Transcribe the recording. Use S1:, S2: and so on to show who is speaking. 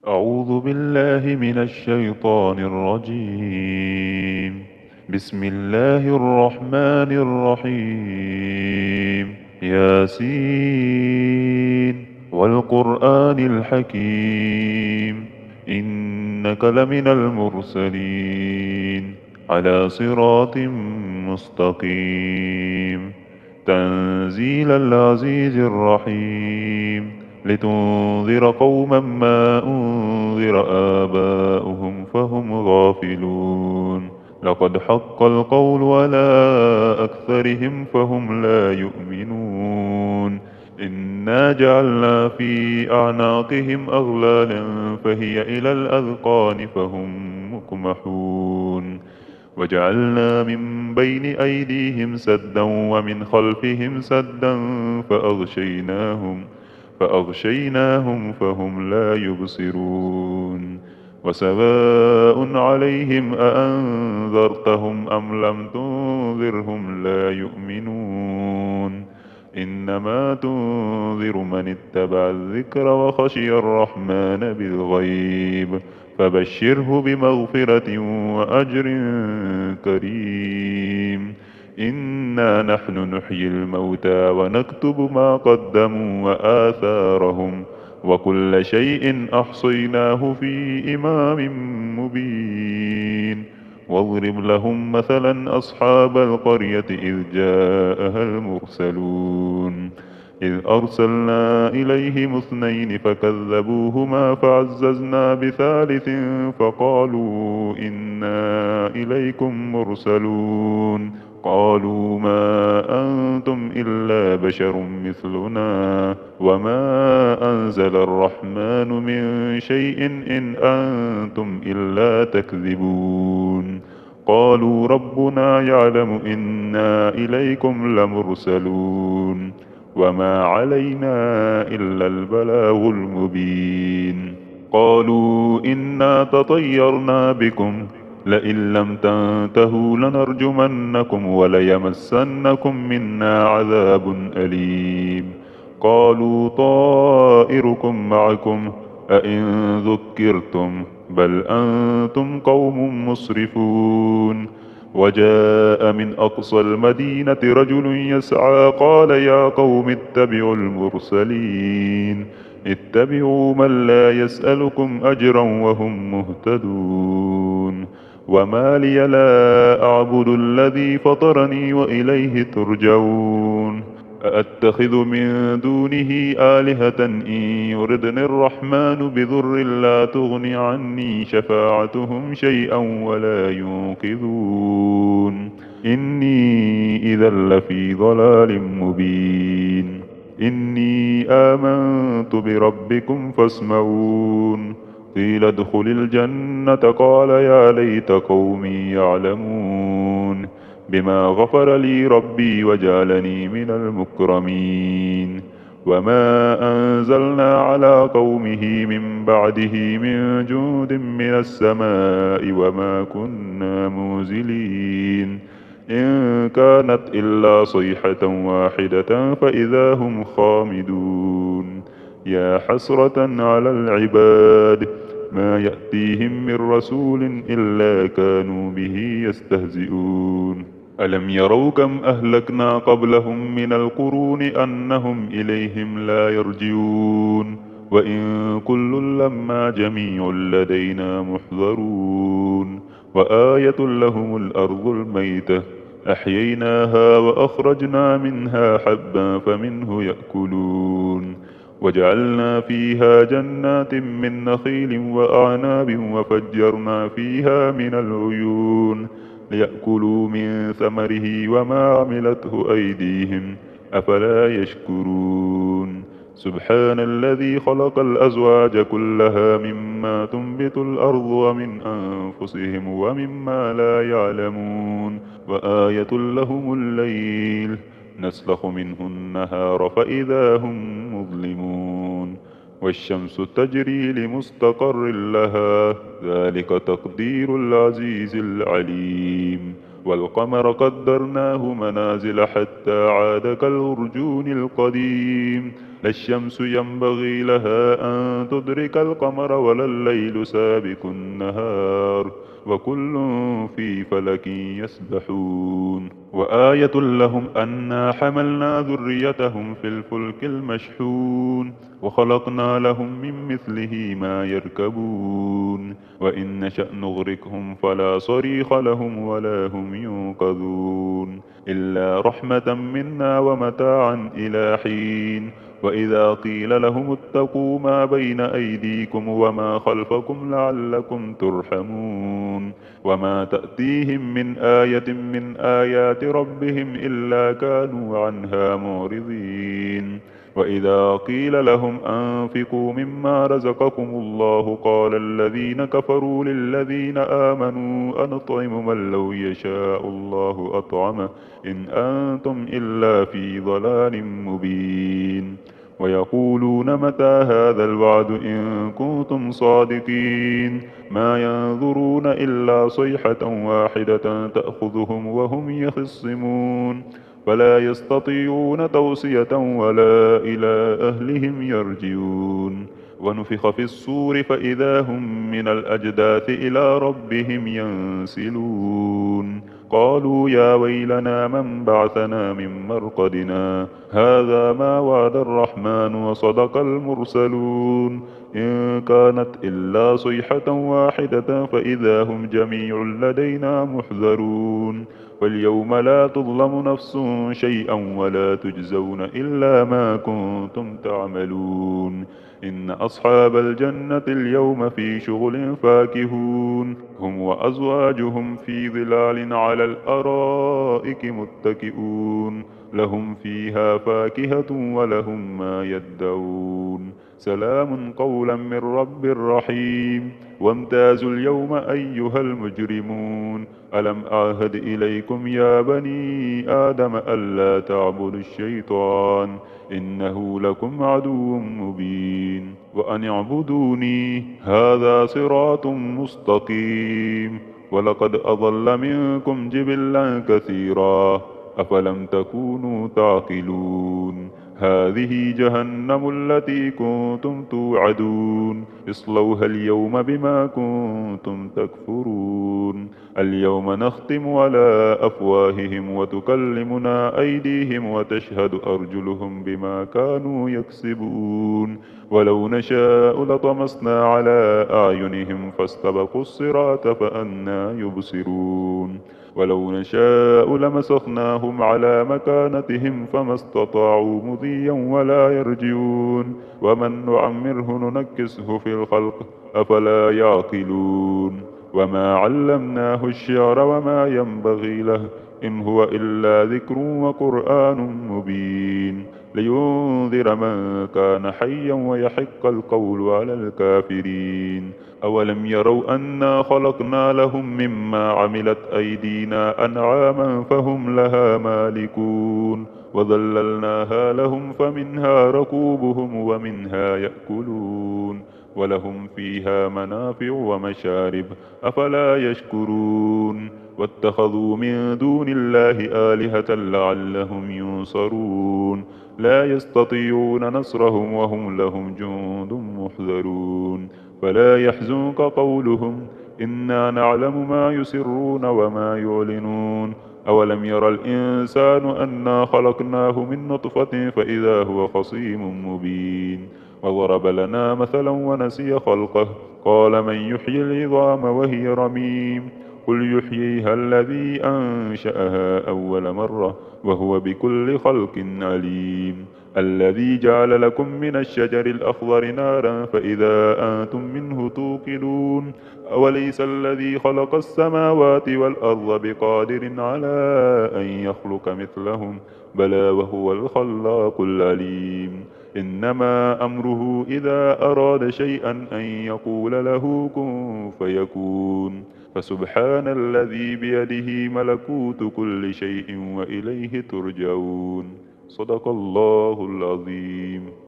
S1: أعوذ بالله من الشيطان الرجيم. بسم الله الرحمن الرحيم. ياسين والقرآن الحكيم، إنك لمن المرسلين على صراط مستقيم. تنزيل العزيز الرحيم، لتنذر قوما ما أنذر آباؤهم فهم غافلون. لقد حق القول على أكثرهم فهم لا يؤمنون. إنا جعلنا في أعناقهم أغلالا فهي إلى الأذقان فهم مقمحون. وجعلنا من بين أيديهم سدا ومن خلفهم سدا فأغشيناهم فهم لا يبصرون. وسواء عليهم أأنذرتهم أم لم تنذرهم لا يؤمنون. إنما تنذر من اتبع الذكر وخشي الرحمن بالغيب، فبشره بمغفرة وأجر كريم. إنا نحن نحيي الموتى ونكتب ما قدموا وآثارهم، وكل شيء أحصيناه في إمام مبين. واضرب لهم مثلا أصحاب القرية إذ جاءها المرسلون، إذ أرسلنا إليهم اثنين فكذبوهما فعززنا بثالث فقالوا إنا إليكم مرسلون. قالوا ما أنتم إلا بشر مثلنا وما أنزل الرحمن من شيء إن أنتم إلا تكذبون. قالوا ربنا يعلم إنا إليكم لمرسلون وما علينا إلا البلاغ المبين. قالوا إنا تطيرنا بكم لئن لم تنتهوا لنرجمنكم وليمسنكم منا عذاب أليم. قالوا طائركم معكم أئن ذكرتم بل أنتم قوم مسرفون. وجاء من أقصى المدينة رجل يسعى قال يا قوم اتبعوا المرسلين، اتبعوا من لا يسألكم أجرا وهم مهتدون. وما لي لا أعبد الذي فطرني وإليه ترجعون. أأتخذ من دونه آلهة إن يردني الرحمن بضر لا تغن عني شفاعتهم شيئا ولا ينقذون. إني إذا لفي ضلال مبين. إني آمنت بربكم فاسمعون. قيل ادخل الجنة قال يا ليت قومي يعلمون بما غفر لي ربي وجعلني من المكرمين. وما أنزلنا على قومه من بعده من جود من السماء وما كنا منزلين. إن كانت إلا صيحة واحدة فإذا هم خامدون. يا حسرة على العباد، ما يأتيهم من رسول إلا كانوا به يستهزئون. ألم يروا كم أهلكنا قبلهم من القرون أنهم إليهم لا يرجعون. وإن كل لما جميع لدينا محضرون. وآية لهم الأرض الميتة أحييناها وأخرجنا منها حبا فمنه يأكلون. وجعلنا فيها جنات من نخيل وأعناب وفجرنا فيها من العيون ليأكلوا من ثمره وما عملته أيديهم أفلا يشكرون. سبحان الذي خلق الأزواج كلها مما تنبت الأرض ومن أنفسهم ومما لا يعلمون. وآية لهم الليل نسلخ منه النهار فإذا هم مظلمون. والشمس تجري لمستقر لها ذلك تقدير العزيز العليم. والقمر قدرناه منازل حتى عاد كالأرجون القديم. لا الشمس ينبغي لها أن تدرك القمر ولا الليل سابق النهار وكل في فلك يسبحون وآية لهم أنا حملنا ذريتهم في الفلك المشحون وخلقنا لهم من مثله ما يركبون وإن نشأ نغرقهم فلا صريخ لهم ولا هم ينقذون إلا رحمة منا ومتاعا إلى حين وإذا قيل لهم اتقوا ما بين أيديكم وما خلفكم لعلكم ترحمون وما تأتيهم من آية من آيات ربهم إلا كانوا عنها معرضين وإذا قيل لهم أنفقوا مما رزقكم الله قال الذين كفروا للذين آمنوا أنطعم من لو يشاء الله أطعمه إن أنتم إلا في ضلال مبين ويقولون متى هذا الوعد إن كنتم صادقين ما ينظرون إلا صيحة واحدة تأخذهم وهم يخصمون فلا يستطيعون توصية ولا إلى أهلهم يرجعون ونفخ في الصور فإذا هم من الأجداث إلى ربهم ينسلون قالوا يا ويلنا من بعثنا من مرقدنا هذا ما وعد الرحمن وصدق المرسلون إن كانت إلا صيحة واحدة فإذا هم جميع لدينا محذرون واليوم لا تظلم نفس شيئا ولا تجزون إلا ما كنتم تعملون إن أصحاب الجنة اليوم في شغل فاكهون هم وأزواجهم في ظلال على الأرائك متكئون لهم فيها فاكهة ولهم ما يدعون سلام قولا من رب رحيم وامتازوا اليوم أيها المجرمون ألم أعهد إليكم يا بني آدم ألا تعبدوا الشيطان إنه لكم عدو مبين وأن اعبدوني هذا صراط مستقيم ولقد أضل منكم جبلا كثيرا أفلم تكونوا تعقلون هذه جهنم التي كنتم توعدون اصلوها اليوم بما كنتم تكفرون اليوم نختم على أفواههم وتكلمنا أيديهم وتشهد أرجلهم بما كانوا يكسبون ولو نشاء لطمسنا على أعينهم فاستبقوا الصراط فأنى يبصرون ولو نشاء لمسخناهم على مكانتهم فما استطاعوا مضيا ولا يرجعون ومن نعمره ننكسه في الخلق أفلا يعقلون وما علمناه الشعر وما ينبغي له إن هو إلا ذكر وقرآن مبين لينذر من كان حيا ويحق القول على الكافرين أولم يروا أنا خلقنا لهم مما عملت أيدينا أنعاما فهم لها مالكون وذللناها لهم فمنها ركوبهم ومنها يأكلون ولهم فيها منافع ومشارب أفلا يشكرون واتخذوا من دون الله آلهة لعلهم ينصرون لا يستطيعون نصرهم وهم لهم جند محذرون فلا يحزنك قولهم إنا نعلم ما يسرون وما يعلنون أولم ير الإنسان أنا خلقناه من نطفة فإذا هو خصيم مبين وضرب لنا مثلا ونسي خلقه قال من يحيي العظام وهي رميم قل يحييها الذي أنشأها أول مرة وهو بكل خلق عليم الذي جعل لكم من الشجر الأخضر نارا فإذا أنتم منه توقدون أوليس الذي خلق السماوات والأرض بقادر على أن يخلق مثلهم بلى وهو الخلاق العليم إنما أمره إذا أراد شيئا أن يقول له كن فيكون فسبحان الذي بيده ملكوت كل شيء وإليه ترجعون صدق الله العظيم.